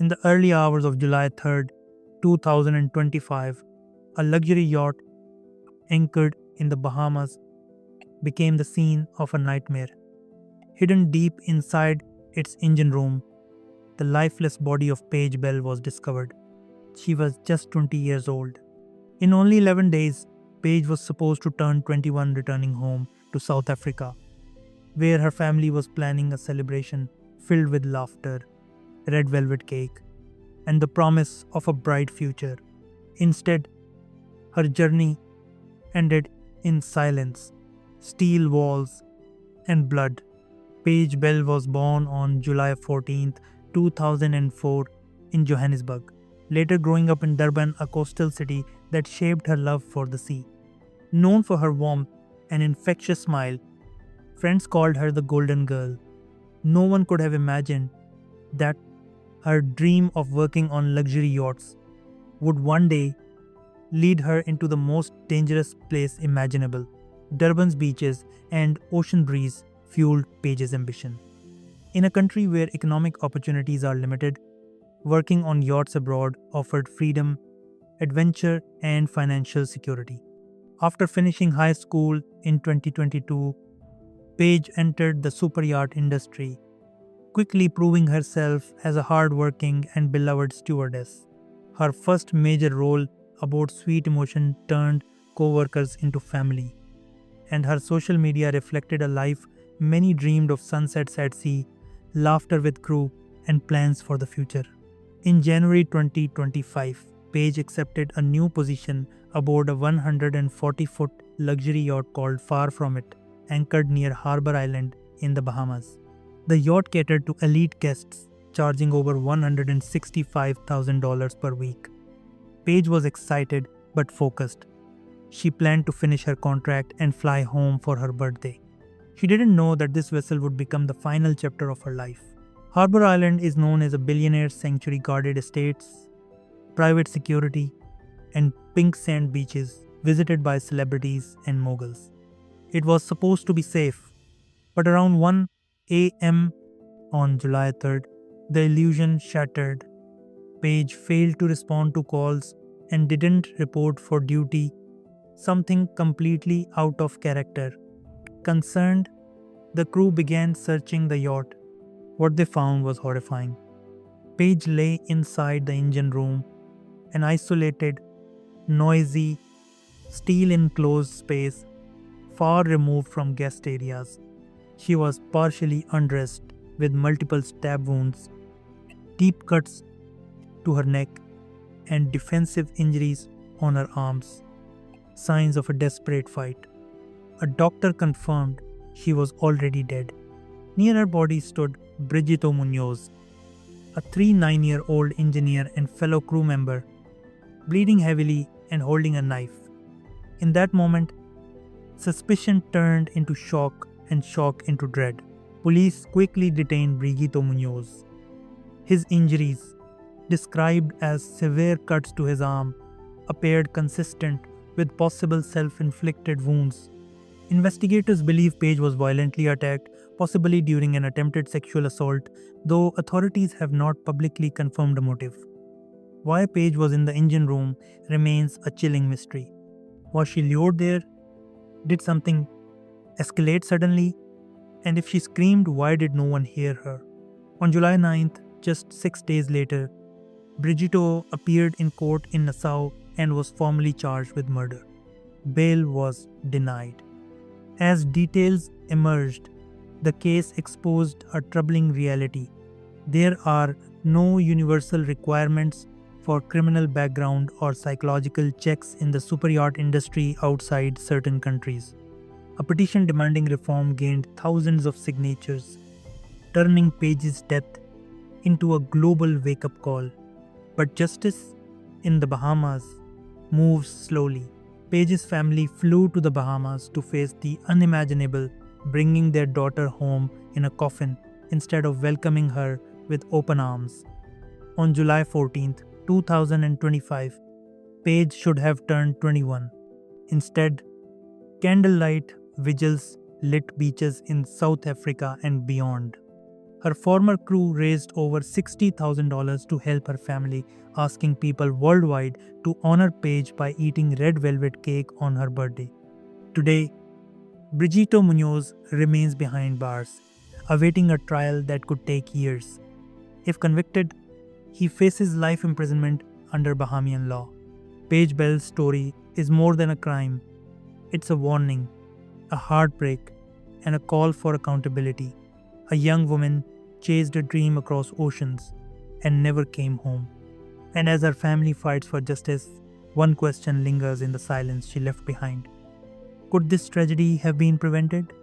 In the early hours of July 3rd, 2025, a luxury yacht anchored in the Bahamas became the scene of a nightmare. Hidden deep inside its engine room, the lifeless body of Paige Bell was discovered. She was just 20 years old. In only 11 days, Paige was supposed to turn 21 returning home to South Africa, where her family was planning a celebration filled with laughter, red velvet cake, and the promise of a bright future. Instead, her journey ended in silence, steel walls, and blood. Paige Bell was born on July 14th, 2004, in Johannesburg, later growing up in Durban, a coastal city that shaped her love for the sea. Known for her warmth and infectious smile, friends called her the Golden Girl. No one could have imagined that her dream of working on luxury yachts would one day lead her into the most dangerous place imaginable. Durban's beaches and ocean breeze fueled Paige's ambition. In a country where economic opportunities are limited, working on yachts abroad offered freedom, adventure, and financial security. After finishing high school in 2022, Paige entered the superyacht industry, quickly proving herself as a hard-working and beloved stewardess. Her first major role aboard Sweet Emotion turned co-workers into family, and her social media reflected a life many dreamed of: sunsets at sea, laughter with crew, and plans for the future. In January 2025, Paige accepted a new position aboard a 140-foot luxury yacht called Far From It, anchored near Harbour Island in the Bahamas. The yacht catered to elite guests, charging over $165,000 per week. Paige was excited but focused. She planned to finish her contract and fly home for her birthday. She didn't know that this vessel would become the final chapter of her life. Harbour Island is known as a billionaire's sanctuary, guarded estates, private security, and pink sand beaches visited by celebrities and moguls. It was supposed to be safe, but around 1 a.m. on July 3rd, the illusion shattered. Paige failed to respond to calls and didn't report for duty, something completely out of character. Concerned, the crew began searching the yacht. What they found was horrifying. Paige lay inside the engine room, an isolated, noisy, steel-enclosed space far removed from guest areas. She was partially undressed with multiple stab wounds, deep cuts to her neck, and defensive injuries on her arms, signs of a desperate fight. A doctor confirmed she was already dead. Near her body stood Brigito Munoz, a 39-year-old engineer and fellow crew member, bleeding heavily and holding a knife. In that moment, suspicion turned into shock and shock into dread. Police quickly detained Brigito Munoz. His injuries, described as severe cuts to his arm, appeared consistent with possible self-inflicted wounds. Investigators believe Paige was violently attacked, possibly during an attempted sexual assault, though authorities have not publicly confirmed a motive. Why Paige was in the engine room remains a chilling mystery. Was she lured there? Did something escalate suddenly? And if she screamed, why did no one hear her? On July 9th, just 6 days later, Brigito appeared in court in Nassau and was formally charged with murder. Bail was denied. As details emerged, the case exposed a troubling reality. There are no universal requirements for criminal background or psychological checks in the superyacht industry outside certain countries. A petition demanding reform gained thousands of signatures, turning Paige's death into a global wake-up call. But justice in the Bahamas moves slowly. Paige's family flew to the Bahamas to face the unimaginable, bringing their daughter home in a coffin instead of welcoming her with open arms. On July 14th, 2025, Paige should have turned 21. Instead, candlelight vigils lit beaches in South Africa and beyond. Her former crew raised over $60,000 to help her family, asking people worldwide to honor Paige by eating red velvet cake on her birthday. Today, Brigito Munoz remains behind bars, awaiting a trial that could take years. If convicted, he faces life imprisonment under Bahamian law. Paige Bell's story is more than a crime. It's a warning, a heartbreak, and a call for accountability. A young woman chased a dream across oceans and never came home. And as her family fights for justice, one question lingers in the silence she left behind. Could this tragedy have been prevented?